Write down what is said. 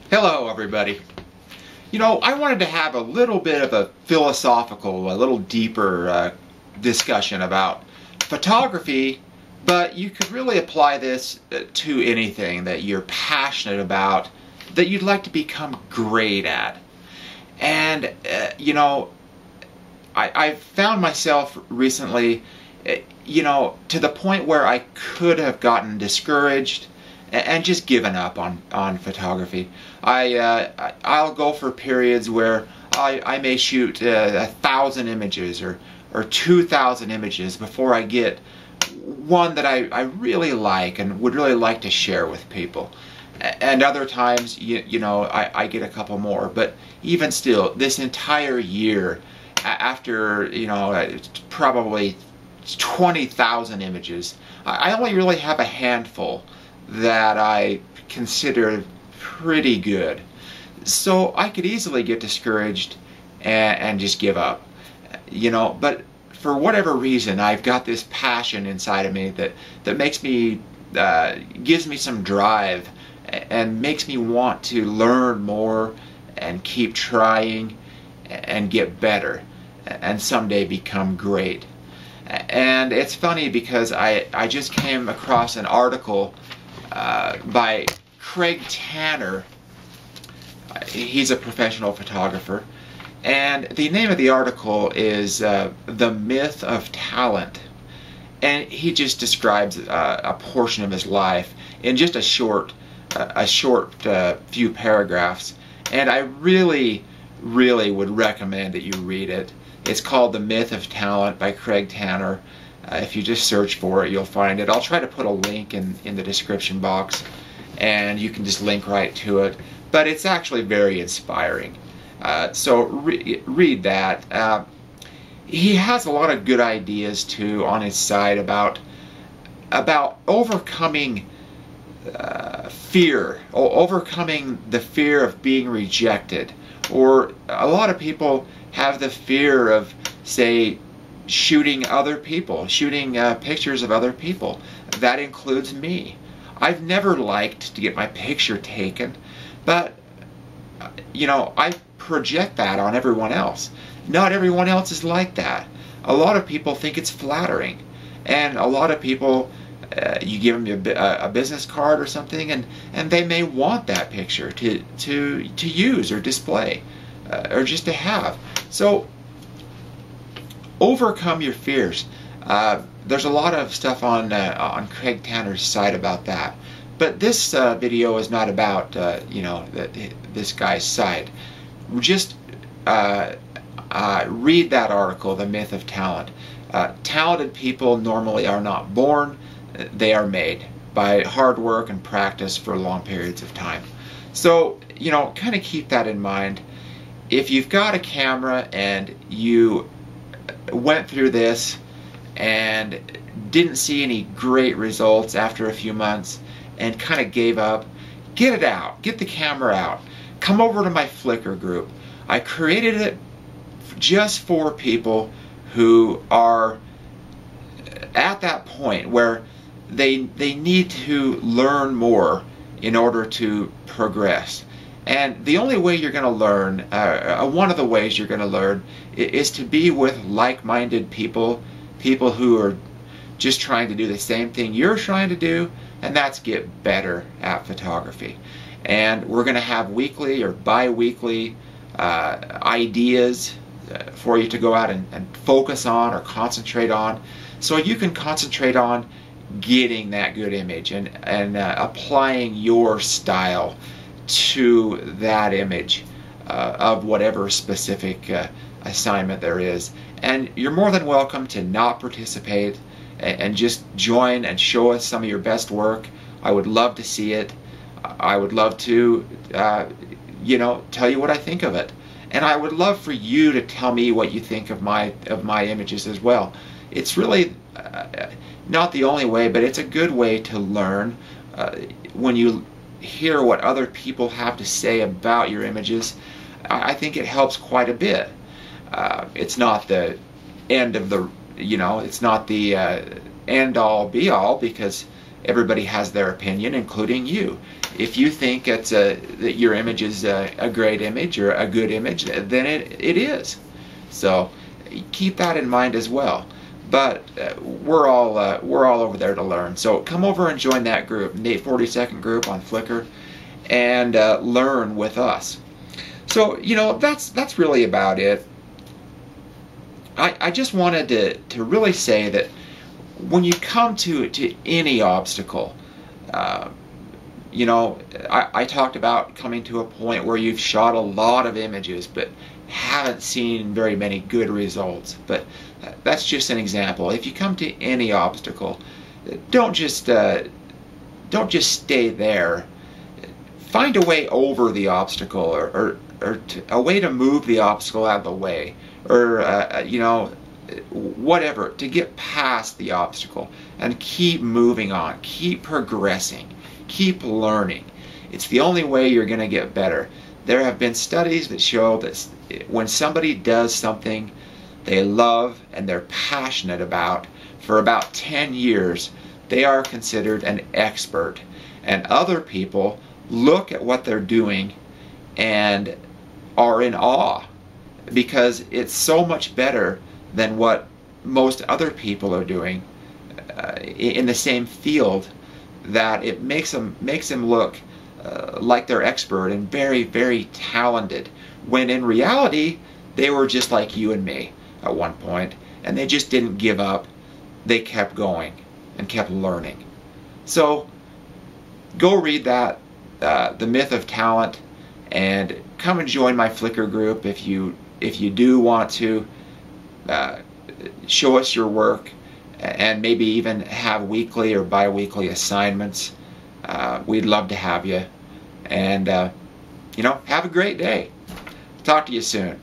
Hello everybody. I wanted to have a little bit of a philosophical, a little deeper discussion about photography, but you could really apply this to anything that you're passionate about, that you'd like to become great at. And, I've found myself recently, to the point where I could have gotten discouraged and just given up on photography. I'll go for periods where I may shoot 1,000 images or 2,000 images before I get one that I really like and would really like to share with people. And other times, I get a couple more. But even still, this entire year, after probably 20,000 images, I only really have a handful that I consider pretty good. So I could easily get discouraged and just give up. But for whatever reason, I've got this passion inside of me that makes me, gives me some drive and makes me want to learn more and keep trying and get better and someday become great. And it's funny because I just came across an article by Craig Tanner. He's a professional photographer, and the name of the article is The Myth of Talent, and he just describes a portion of his life in just a short few paragraphs, and I really would recommend that you read it. It's called The Myth of Talent by Craig Tanner. If you just search for it, you'll find it. I'll try to put a link in the description box, and you can just link right to it. But it's actually very inspiring. So read that. He has a lot of good ideas too on his site about overcoming fear, overcoming the fear of being rejected. Or a lot of people have the fear of, say, shooting other people, shooting pictures of other people. That includes me. I've never liked to get my picture taken, but I project that on everyone else. Not everyone else is like that. A lot of people think it's flattering, and a lot of people, you give them a business card or something, and they may want that picture to use or display, or just to have. So overcome your fears. There's a lot of stuff on Craig Tanner's site about that, but this video is not about this guy's site. Just read that article, The Myth of Talent. Talented people normally are not born; they are made by hard work and practice for long periods of time. So kind of keep that in mind. If you've got a camera and you went through this and didn't see any great results after a few months and kind of gave up, get it out. Get the camera out. Come over to my Flickr group. I created it just for people who are at that point where they need to learn more in order to progress. And the only way you're going to learn, one of the ways you're going to learn, is to be with like-minded people, people who are just trying to do the same thing you're trying to do, and that's get better at photography. And we're going to have weekly or bi-weekly ideas for you to go out and focus on or concentrate on, so you can concentrate on getting that good image and applying your style to that image of whatever specific assignment there is. And you're more than welcome to not participate and just join and show us some of your best work. I would love to see it. I would love to tell you what I think of it, and I would love for you to tell me what you think of my images as well. It's really not the only way, but it's a good way to learn. When you hear what other people have to say about your images, I think it helps quite a bit. It's not the end of the, it's not the end all be all, because everybody has their opinion, including you. If you think that your image is a great image or a good image, then it is. So keep that in mind as well. But we're all over there to learn. So come over and join that group, Nate 42nd group on Flickr, and learn with us. So that's really about it. I just wanted to really say that when you come to any obstacle, I talked about coming to a point where you've shot a lot of images but haven't seen very many good results. But that's just an example. If you come to any obstacle, don't just stay there. Find a way over the obstacle, or a way to move the obstacle out of the way, or whatever, to get past the obstacle and keep moving on, keep progressing, keep learning. It's the only way you're going to get better. There have been studies that show that when somebody does something they love and they're passionate about for about 10 years, they are considered an expert. And other people look at what they're doing and are in awe because it's so much better than what most other people are doing in the same field, that it makes them look like they're expert and very, very talented, when in reality they were just like you and me at one point, and they just didn't give up. They kept going and kept learning. So go read that, The Myth of Talent, and come and join my Flickr group if you do want to show us your work, and maybe even have weekly or bi-weekly assignments. We'd love to have you. And have a great day. Talk to you soon.